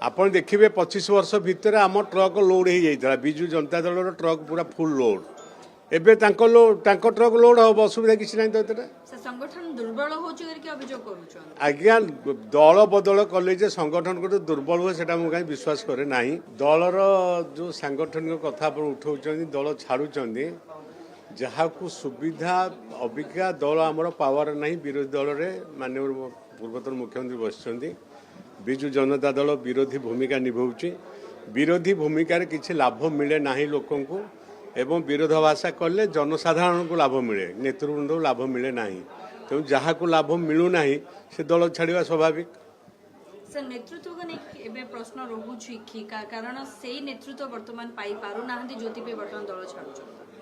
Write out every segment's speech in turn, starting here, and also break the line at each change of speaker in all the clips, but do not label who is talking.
ଆପଣ ଦେଖିବେ 25 ବର୍ଷ ଭିତରେ ଆମ ଟ୍ରକ୍ ଲୋଡ୍ ହେଇଯାଇଥିଲା ବିଜୁ जनता दल ट्रक पूरा फुल लोड ଏବେ ତାଙ୍କ ଟ୍ରକ୍ ଲୋଡ୍ ହେବ ଅସୁବିଧା କିଛି ନାହିଁ ତ ଏଥିରେ।
संगठन दुर्बल होची करके अभियोग करूछन
आज्ञा दल बदल कले जे संगठन को दुर्बल हुए सेटा मु काई विश्वास करे नाही। दलर जो सांगठनिक कथा आप उठाउछन दल छाड़ुछन जहाँ को सुविधा अबिका दल आमर पावर नहीं विरोधी दल रे माननीय पूर्वतन मुख्यमंत्री बसिचंदी बिजु जनता दल विरोधी भूमिका निभाउछि विरोधी भूमिका रे किछि लाभ मिले नाही लोकन को एवं विरोधाभास कले जनसाधारण को लाभ मिले नेतृवृंद को लाभ मिले ना तेणु जहाँ को लाभ मिलू ना से दल छाड़ा स्वाभाविक।
सर नेतृत्व को नहीं प्रश्न रोची कि कारण से नेतृत्व वर्तमान पाई पारु ना ज्योति वर्तमान दल छाड़ू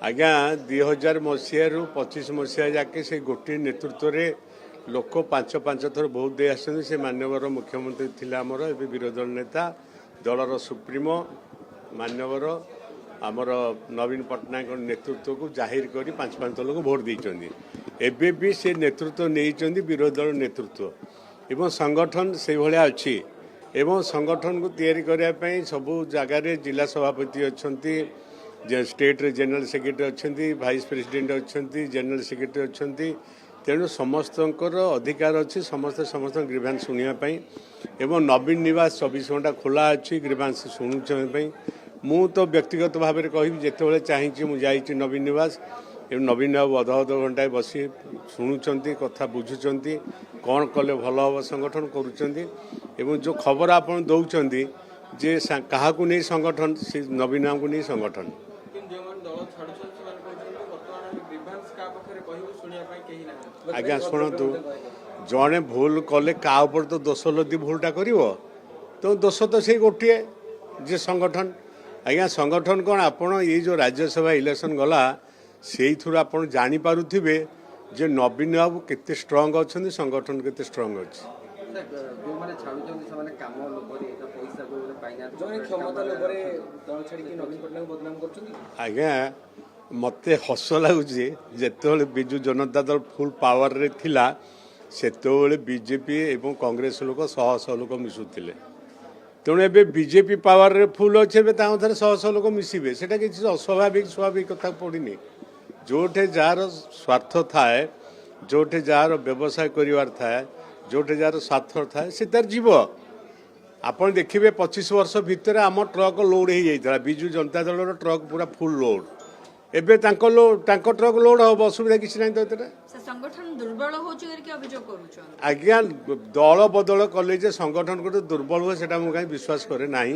आज्ञा 2000 मसीह 25 मसीहा जाके से गोटे नेतृत्व रे लोक पांच थर बहुत दे आसछन से मान्यवर मुख्यमंत्री थिला हमर ए विरोधी दल नेता दलर सुप्रीमो मान्यवर आमर नवीन पट्टनायक नेतृत्व को जाहिर करी 5 लोग भोट देइचंदी एबे भी से नेतृत्व नहीं विरोधी दल नेतृत्व एवं संगठन से भाया अच्छी एवं संगठन को तैयारी करने सबू जगार जिला सभापति अच्छा स्टेट रे जनरल सेक्रेटरी अच्छा भाइस प्रेसिडेंट अच्छा जनरल सेक्रेटरी अच्छा तेणु समस्त अधिकार अच्छी समस्त समस्त ग्रीवांस शुणापी एवं नवीन निवास 24 घंटा खोला अच्छी ग्रीवांस शुणुपाई मु तो व्यक्तिगत भाव में कह जिते चाहिए मुझे नवीन निवास एवं नवीन बाबू अध घंटा बसी शुणुंट कथा बुझुंट कौन कले भल हम संगठन करुँच जो खबर आप दौरान जे क्या नहीं संगठन से नवीन बाबू नहीं संगठन आज्ञा शुणु जड़े भूल कले क्या तो दोष लदी भूलटा कर तो दोष तो से गोटे जे संगठन आज्ञा संगठन कौन आपण ये जो राज्यसभा इलेक्शन गला से थ्रू आप जानीपे जे नवीन बाबू केते स्ट्रांग अच्छा संगठन केते स्ट्रांग अच्छी आज्ञा मत हस लगुच जिते बिजु जनता दल फुल पावर रे थिला सेते बीजेपी एवं कांग्रेस लोक शह शह लोक मिशुले तेणु ए बीजेपी पावर रे फुल अच्छे थे शह शह लोक मिसबे से किसी अस्वाभाविक स्वाभाविक कथा पड़नी जोठे जार स्वार्थ थाए जोठे जार व्यवसाय करार थाए जोठे जार स्वार्थ थाए से तार जीव आपड़ देखिए 25 वर्ष भितर आम ट्रक लोड हो जाता बिजु जनता दल ट्रक पूरा फुल लोड एबे ट्रक लोड हम असुविधा किसी ना तो
संगठन दुर्बल होची करके अभियोग करूछन
आज्ञा दल बदल कले जे संगठन को दुर्बल हुए सेटा मु काई विश्वास करे नाही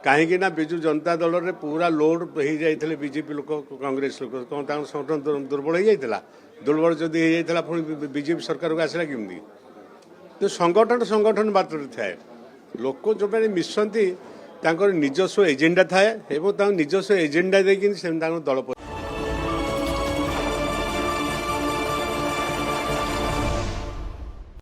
कहीं बिजु जनता दल रे पूरा लोड हो जाते बीजेपी लोक कांग्रेस लोक कौन संगठन दुर्बल हो जाता दुर्बल जदि हो जाता पुणी बीजेपी सरकार को आसला केमती तो संगठन संगठन बाटर थाए लोक जो मैंने मिसती निजस्व एजेंडा थाए निजस्व एजेंडा देकिन दल